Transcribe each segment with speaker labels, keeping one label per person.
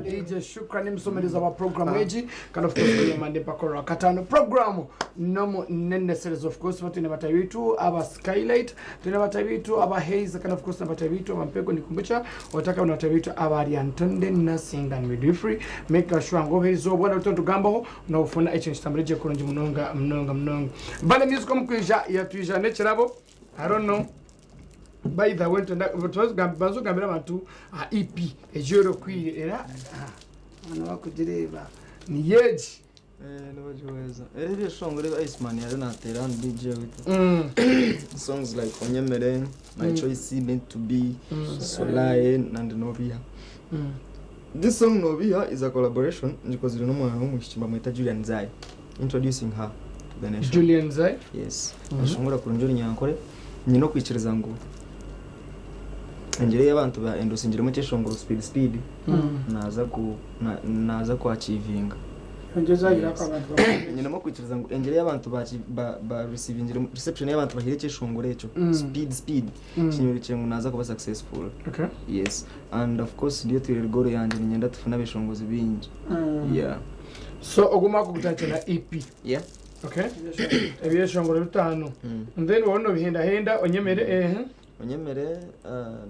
Speaker 1: DJ shukrani msomereza wa program eji kind of course ya mande pakora katano program Omuneneserezo of course watu nebata witu aba skylight tunabata witu aba haze kind of course nebata witu aba mpego nikumbucha wataka unabata witu aba Ariantonde nursing and midwifery make sure ngo hezo bwana utonto gambaho na ufuna ekintu kitamreje kurungi munonga bale music omukwisha yatwisha necherabo I don't know. By the way, but was Gambazo Gamatu EP, a Juro Queen, era. And what could you do? Yedge.
Speaker 2: It is a song with Ice Money. I don't know. They don't DJ with songs like Omuneneserezo, My Choice Meant to Be, Solai, and Novia. This song Novia is a collaboration because you know Julian Zai, introducing her to the nation.
Speaker 1: Julian Zai?
Speaker 2: Yes. Ashongora kurunjuri nyankore. Nyino kwiciriza ngo Angere y'abantu ba endosingire mu cyeshongoro speed naza ku achievinga
Speaker 1: Angeza ira kabantu
Speaker 2: nyina mo kwiciriza ngo angere y'abantu ba receiving reception y'abantu bahire cyeshongoro eco speed kinyuri cyengu naza kuba successful.
Speaker 1: Okay.
Speaker 2: Yes, and of course ndiyo twirigoro yanje nyenda tufuna bishongozi bingi. Yeah,
Speaker 1: so oguma kugutachana EP.
Speaker 2: Yeah.
Speaker 1: Okay. Ebiye shongoro bitano. And then wono bihenda onyemere
Speaker 2: Onyemere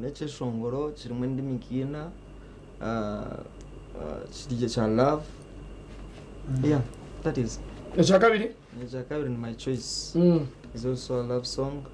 Speaker 2: neche shongoro kirimwe ndimi kina kirije cha love. Yeah, that is.
Speaker 1: Echakabiri
Speaker 2: in My Choice. It's also a love song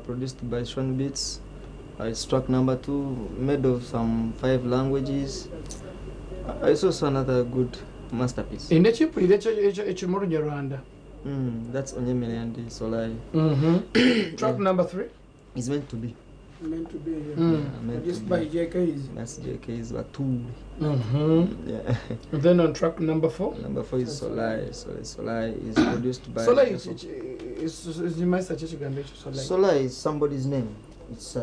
Speaker 2: produced by Sean Beats. It's track number 2, made of some 5 languages. It's also another good masterpiece.
Speaker 1: In the chip echimuru Rwanda.
Speaker 2: That's Onyemere and Solai.
Speaker 1: Track number 3
Speaker 2: is Meant to Be.
Speaker 3: Meant to Be.
Speaker 2: Produced
Speaker 3: by JK's.
Speaker 2: That's JK's Batu. Yeah.
Speaker 1: And then on track number 4?
Speaker 2: Number 4 is Solai. Solai is produced by
Speaker 1: Solai is my suggestion.
Speaker 2: Solai is somebody's name. It's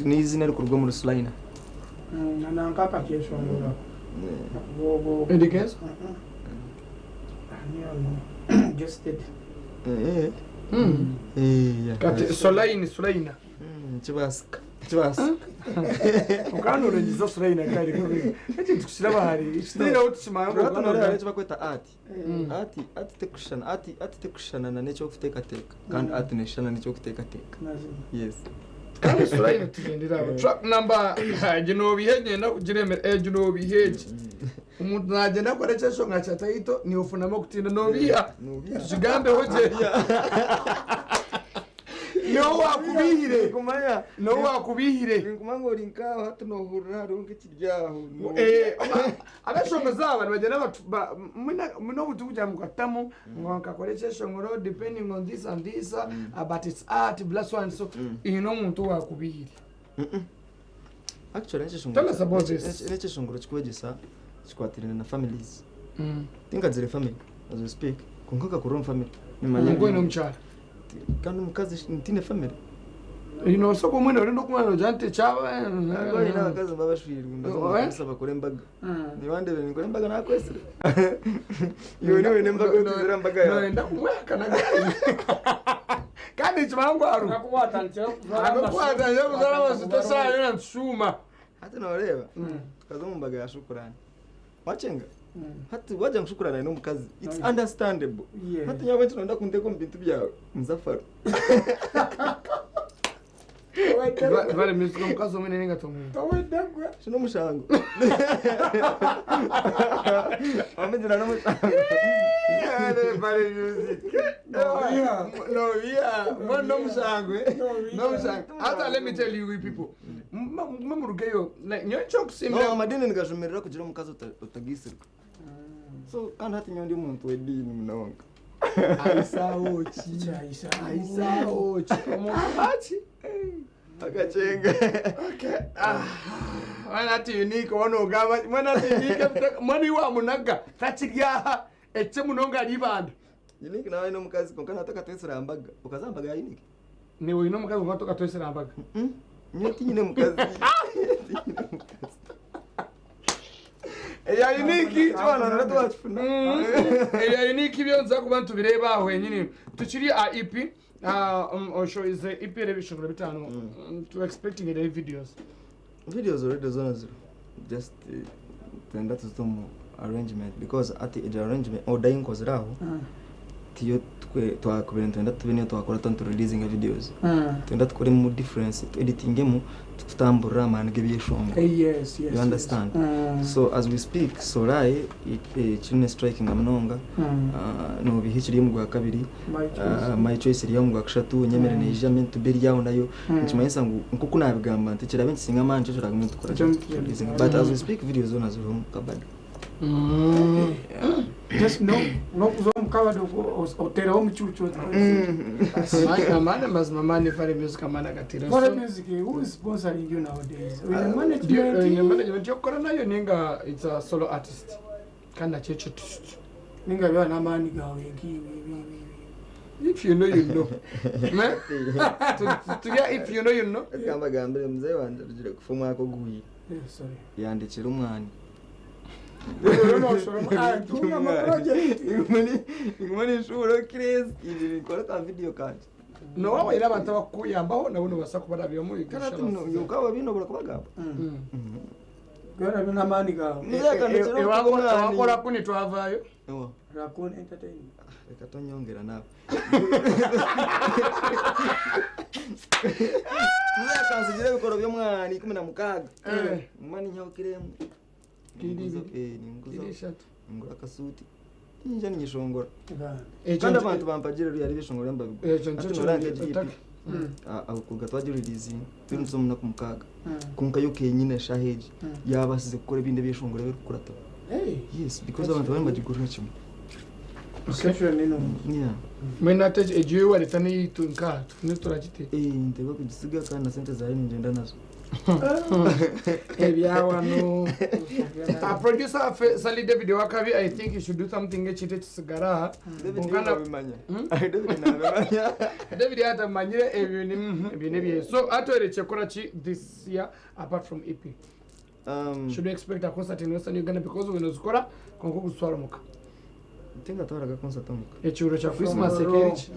Speaker 2: ni izina rikurwa muri Solaina.
Speaker 3: Nankapa kyeshongora.
Speaker 1: Indicates?
Speaker 3: Just it.
Speaker 1: Solaina.
Speaker 2: Chibaska.
Speaker 1: Ukano register Solaina kali kuri. Eti tukusiraba hari. Stira utishima ngo
Speaker 2: ukano rero bakweta ati tekushana na necho kuteka kandi ati neshana necho kuteka. Yes.
Speaker 1: Kandi Solaina tugendera track number Genobiheje na Jeremere Genobiheje. Umuntu nagenda kwarecha shonga chataito ni ufunamo kutinda Novia. Tusigambe hoje. No wakubihire
Speaker 2: ngumango rinkaho hatuno hurura runke kiryaho
Speaker 1: abashonga zaba bagenda muno butuja mukatamu ngo nkakoresha shongoro depending on this and this but it's art plus one so ino umuntu wakubihire
Speaker 2: actually
Speaker 1: tell us about this
Speaker 2: neche shongoro chikwegesa chikwatirana na families think as a family as we speak kunkoka kuron family
Speaker 1: ni manyango ino mchara
Speaker 2: kandi mukazi ntine family
Speaker 1: so kumwene urendo kumwana jante chaba
Speaker 2: ngoli na bakazi babashwirwa ndazo bakore mbaga ni bande bene ngore mbaga nakwesere yone nembaga kuzira mbaga ya
Speaker 1: no ndakumwaka na kandi chimangu aru
Speaker 3: nakuwatanze
Speaker 1: kuzara basita yona nsuma
Speaker 2: hata noreba kazo mbaga ya shukrani wachenga hati waje nshukrana no mukazi it's understandable hati nyawe tunaenda kunteko mbintu byawe mzafaro
Speaker 1: vale music mukazi omene ninga tomu
Speaker 3: tawedagwa
Speaker 2: shino mushango amedira no mushango
Speaker 1: vale music no mushango hata let me tell you people mamurugeyo like nyo chokes
Speaker 2: no madini ngashumirira kugira mukazi utagisirwa so kandi hati nyondi umuntu wedini munonga
Speaker 1: aisaochi omubachi
Speaker 2: akachenga
Speaker 1: okay wana ti unique wono gaba mwana ti unique mwani wa munaga tachigya etse munonga libanda
Speaker 2: unique nawe no mukazi konkana ataka twesera mbaga ukazambaga ya unique
Speaker 1: ni we no mukazi ukatoka twesera mbaga
Speaker 2: nyoti nyine mukazi
Speaker 1: eya unique
Speaker 2: twana nato wachfuna
Speaker 1: eya unique byonza kubantu bireba aho nyine tukiri a EP Osho is the EP revision to expecting the videos
Speaker 2: already zona zero just tuenda tuzomu arrangement because at the arrangement order inkoziraho tiyo twakubira tuenda tubene twakora tanto releasing videos tuenda tukore mu difference editing mu tutambura man gebiyeshongo
Speaker 3: Yes.
Speaker 2: you understand so as we speak Sorai chine striking amunonga no bihikiri mu gwa kabiri my choice iri mu gwa kashatu nyemere ne jamais to beri yawo nayo nkimayisa nkuko nabigamba ntikira benshi singa man cyo turagumye tukora but as we speak videos on as home kabada
Speaker 3: Just no kuzoma kabado otera omuchucho.
Speaker 1: Amana mazmamani Vally Music amana gatira.
Speaker 3: Vally Music, who is sponsoring you nowadays? With the
Speaker 1: management yokora nayo ninga it's a solo artist. Kana cheche.
Speaker 3: Ninga bya namani gawe
Speaker 1: if you know you know. Man. If you know you know.
Speaker 2: Kama gambire mzee wanje rugire kufuma ako guyi.
Speaker 3: Sorry.
Speaker 2: Yandikira umwani. Ingumani shuro crazy ibi bikora ka video card
Speaker 1: no wawe ira abantu bakuyambaho nabuno basako barabyo muri
Speaker 2: kana tuno yukaba bino bakabagamba
Speaker 3: gara bina mani ga
Speaker 1: wakora kuni twavayo
Speaker 3: Raccoon Entertainment
Speaker 2: ekatonyongera nawe Muza kanzigire bikoro byo mwani 16 mwani nyawukiremo ngura kasuti inja nyishongora kandi abantu bampagire yari bishongora mbabigwa akuga twajuririzi tunzo muna kumukaga kunka yoke nyine shaheji yabasize gukora ibindi bishongora bikurata yes because abantu bari bagigurira kimwe
Speaker 3: Session nino
Speaker 1: mena teje ejiwe walitani tunka tuturagite
Speaker 2: ndeba kugisiga kana sente zawe ngenda nazo
Speaker 1: Ebiawano. A producer Sally David Wakabi, I think you should do something chite sigara.
Speaker 2: David nabimanya. David nabimanya.
Speaker 1: David hata manyire ebinebi. So atore chekorachi this year apart from EP. Should we expect a concert in Western Uganda because we know skora konko kuswaramuka.
Speaker 2: Tinga twaraga concert amuka.
Speaker 1: Echuro cha Christmas security.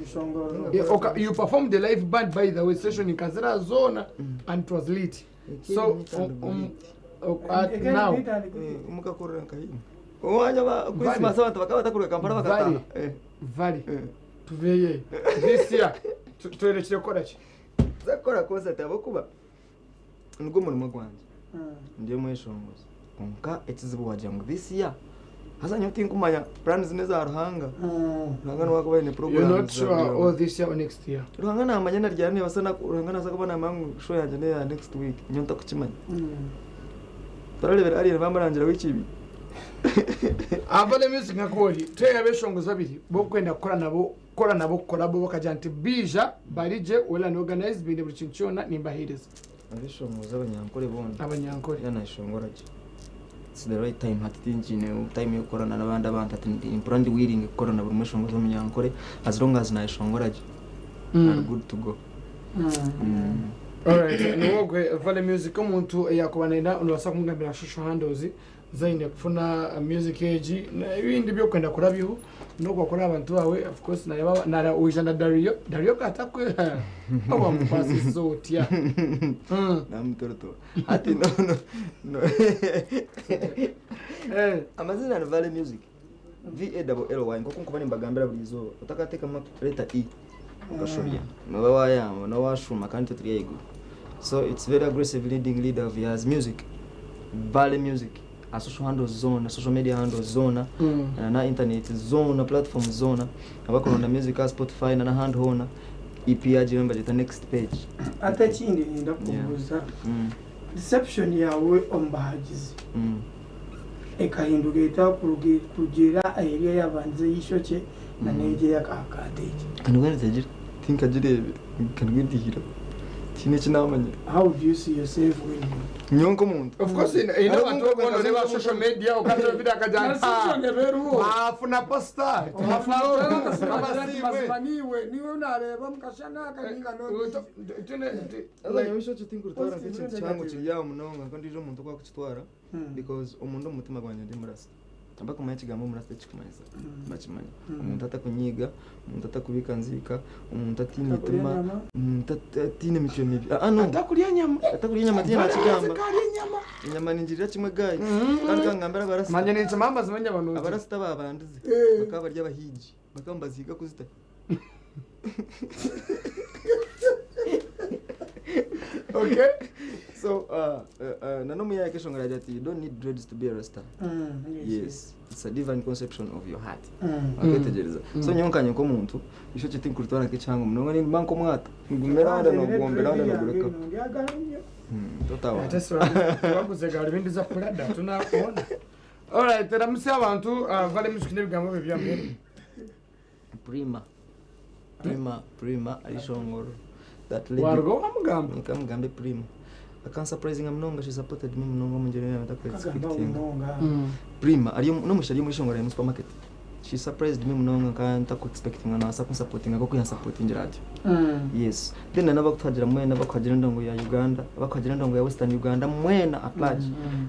Speaker 1: You performed the live band by the way session in Kazira Zona and it was lit. So now
Speaker 2: umuka korera kayi. Owanya ba Christmas abantu bakaba takuruka kampara bakata.
Speaker 1: Vally. Tuveye. This year tuerekire korachi.
Speaker 2: Zakora concert abakuba. Nugo muri gwanje. Ndiye mweshongoza. Konka ekizibu wajyango this year. Hasa nyoti nkumanya plans neza ruhanga. Ruhanga nwako bane program.
Speaker 1: You're not sure all this year or next year.
Speaker 2: Ruhanga na amanya ryane basana ruhanga nasa kubana mangu show yanje ne next week. Nyonta kukimanya. Tarale ari bambarangira wikibi.
Speaker 1: Vally Music ngakoli. Tega beshongoza biri. Bokwenda kora nabo collabo bakajanti bija barije wala no organize binde bucinchona nimba hiders.
Speaker 2: Abeshongoza abanyankore bonda.
Speaker 1: Abanyankore
Speaker 2: yana ishongoraje. It's the right time hatinjine time yo corona nabandi abantu ati imprandi willing corona buri mweshongo zo munyankore as long as na ishongoraje are good to go.
Speaker 1: All right, nwogwe Vally Music umuntu yakubanenda unubasa kumugambira shusho handles zaine kufuna music age na ibindi byo kwenda kurabiho no gukora abantu bawe of course na ujana Dario katakwe aba mupasi zotia
Speaker 2: na mtorto ati no amazina na Vally Music VALLY ngoko nkubani mbagambira burizo utakateka leta E ukashoria no waya no washuma kandi tutriego so it's very aggressive leader of his music Vally Music a social handles zone, social media handles zone, na internet zone, platform zone. Abakorona music as Spotify na hand hona. EP aje remember the next page.
Speaker 3: Ata chindi nda kubuza. Reception yawe ombahagizi. Ekahindugeta kugira area yabanze yishoke na neje yakakadeje.
Speaker 2: Kanugana tajira. Think ajirebe. Kanugindihira. Chine chinamanye.
Speaker 3: How do you see yourself when
Speaker 2: Nyonko muntu.
Speaker 1: Of course ina watu wako ndio social media ukaza vida kajana. Afuna posta.
Speaker 3: kama siwe niwe unareba mukashana kaninga no.
Speaker 2: Ala nyamisho chitingu rutwara nk'icyo cyango kiriya munonga kandi jo muntu kwa kuchitwara because umuntu umutima gwanye ndi murasa. ambako manya kigambo murasta kikumanyisa bakimanya umuntu atakunyiga umuntu atakubika nzika umuntu atinituma umuntu atine mico mibi
Speaker 1: atakurya nyama
Speaker 2: tena kigamba inyama ninjirira kimwe gayi kandi kangambara barasta
Speaker 1: manje ni nshamamba zimenya abantu
Speaker 2: abarasta babandize bakabarya bahiji bakambaziga kuzita
Speaker 1: okay.
Speaker 2: So nanomu yake shongara jati you don't need dreads to be a rasta. Yes, it's a divine conception of your heart. Aketegereza. So nyonkanye ko muntu isho kiti kurutwana kichango mnonga ni banko mwata ngumeranda no gomberanda no gureka. Totawa.
Speaker 1: Waguze gari bindi za kurada tunakuona. Alright, teramusi abantu Vally music nebigambo byambere. Prima alishongoro. That lady. Wargo amugambo.
Speaker 2: Nikamugambe Prima. I can't surprising mnonga, she supported me mnonga munjere nataka expecting. Prima ari no mushari muri shongora mu supermarket. She surprised me mnonga kandi tako expecting ana asa supporting ako kuya supporting radio. Yes. Then naba kutagira mwena bakagira ndongo ya Uganda, bakagira ndongo ya Western Uganda mwena apply.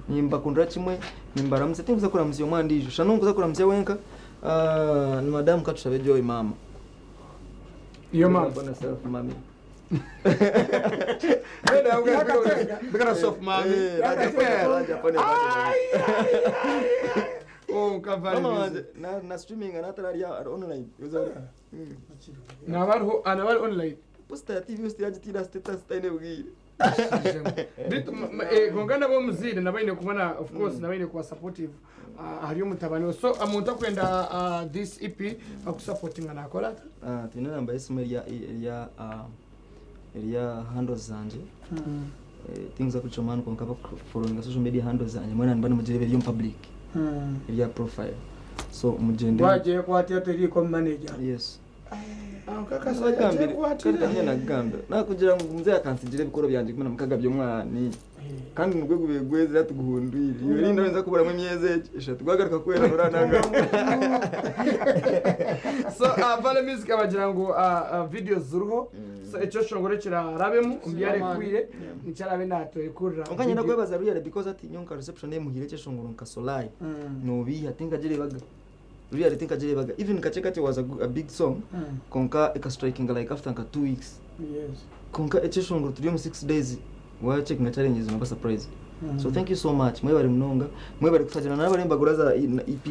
Speaker 2: Nimba kundra kimwe nimba ramse tinguza kula mzio mwandijo. Shanongo za kula mzio wenka ni madam katushabe joy mama.
Speaker 1: Yo mama
Speaker 2: bana self mami.
Speaker 1: Because soft mommy. Oh, Vally.
Speaker 2: Na streaming anatararia online.
Speaker 1: Na wali online.
Speaker 2: Posta TV ustiaje tira status tine bugi.
Speaker 1: Gongana bo muzire nabaine kumana of course nabaine kwa supportive hariyo mutabani so amuntu akwenda this EP akusupporting anakola
Speaker 2: tine namba isme ya handles zanje things akuchomana kwa kapa following social media handles zanje mwana nbana mujire beri public ya profile so mujende
Speaker 3: waje kwati ateriko manager
Speaker 2: yes
Speaker 1: kaka soja kwati
Speaker 2: na gambe na kugira ngo muzeye akansijire bikoro byanje kumena mukagabyo mwani kandi mugwe gubegweze atuguhundwire yuri ndabenza kubura mu myeze eshatu gwagaruka kwera burananga
Speaker 1: so Vally music abagira ngo videos zuruho so echo shongore kirarabemu umbyare kwire nicyarabe natoye kurira
Speaker 2: onganya kwebaza ruyare because ati nyonka reception ye muhire cyo shongoro nkasolai no biha tinga jere baga ruyare tinga jere baga even kachekati was a big song konka eka striking like after 2 weeks
Speaker 3: yes
Speaker 2: konka echo shongoro turiyo 6 days wa checking challenges na surprise so thank you so much mwebari mnonga mwebari kufagira nabaremba guraza EP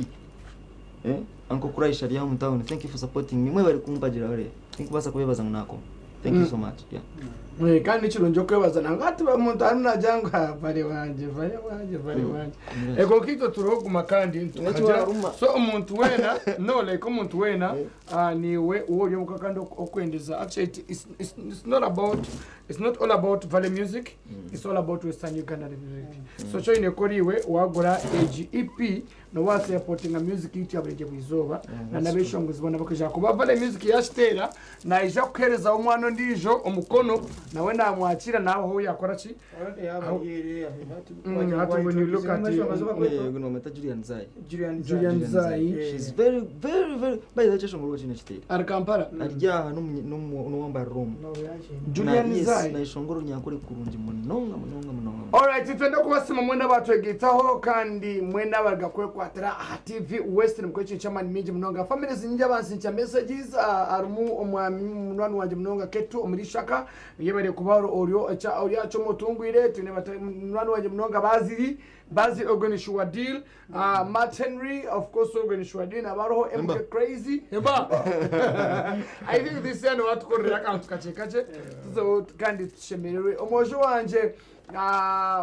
Speaker 2: anko kuraisha ya mtown thank you for supporting me mwebari kumpagira bare think basa kubebaza nako thank you so much yeah
Speaker 1: kandi chironjo kwebaza nangati bamuntu aruna janga Vally wanje ego kito turoguma kandi so umuntu wena no like umuntu wena niwe uwo yo mukakando okwendeza actually it's not all about Vally music it's all about Western Uganda music so choine koriwe wagura EP no wase supporting a music yitu abeje bwizoba na nabeshongo zibona bakaja kuba Vally music yashtera na ija kuhereza umwana ndijo umukono nawe namwakira naho ho yakora ki when you look at
Speaker 2: you know meta Julian Zai she's very by the chesho ngo chine chitera
Speaker 1: ar Kampala
Speaker 2: arya no wamba Rome
Speaker 1: Julian Zai
Speaker 2: na ishongoro nyakore kurungi munonga
Speaker 1: alright twende kubasema mwenda batwegitaho kandi mwenda bagakwe kwatira TV Western mkochi chairman miji mnonga families ninja bansincha messages arumu omwami munwani wanje mnonga ketu omurishaka yebere kubaro oryo cha orya cho motungwire tune munwani wanje mnonga bazi organishwa deal Matt Henry of course organishwa deal abaro MK crazy eba I think this year no watukorera account kache so kandi shemerwe omojo wanje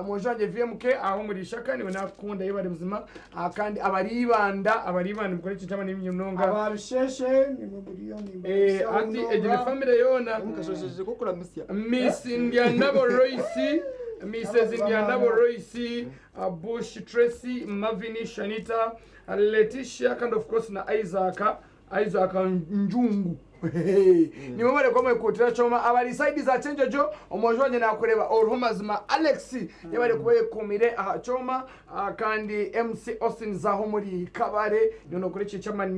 Speaker 1: mujanje VMK aho muri shaka ni nakunda yibare buzima kandi abaribanda mukore cyitama n'imyunonga
Speaker 3: ababisheshe ni mu billion
Speaker 1: ati ejene family yona
Speaker 2: mukashosheje kokora
Speaker 1: Miss Indiana Royce Mrs Indiana Royce Bush Tracy Mavini Shanita Letitia and of course na Isaac Njungu ni mumare kwa mwekutira choma abari side za change jo omojwanye nakureba orhomazima Alex yabare kubaye kumire choma kandi MC Austin zaho muri kabare none kuri chairman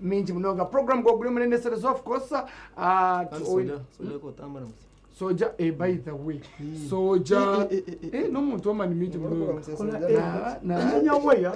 Speaker 1: minji mnoga program go guri Omuneneserezo of course
Speaker 2: soja ko tamara
Speaker 1: soja by the way soja no muntu wamani miji mnonga na
Speaker 3: nyawaya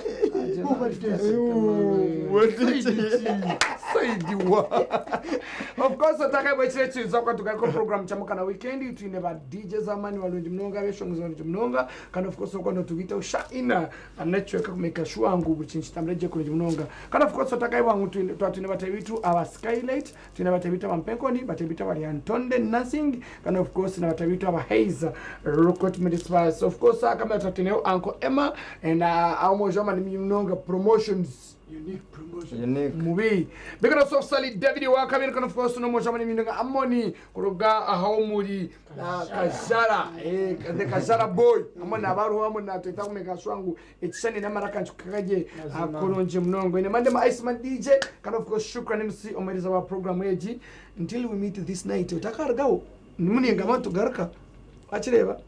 Speaker 1: of course ataka bwechire kwa tukako program chamuka na weekend twine ba DJ zamani walunji mnonga beshongo zonje mnonga kana of course kwa tugita ushaina anachweka kumeka shwangu buchinchi tamreje kulunji mnonga kana of course ataka wangu twine batabitu aba skylight twine batabitu bampenkoni batabitu bali antonde nothing kana of course na batabitu aba heiza rokot municipal of course kama tatineo Uncle Emma and aumojoma ni mnonga promotions unique promotion mubi because of Sally David wakabiri kana of course no mojoma ni mnonga amoni kuruga ahomuri kajara the kajara boy amona abaru amona twita kumeka shwangu ekishani namaraka nchukaje akolonje mnongo ine mande ma Iceman DJ kana of course shukran MC omeriza wa program yeji until we meet this night utakargao nimuninga matu garka achireba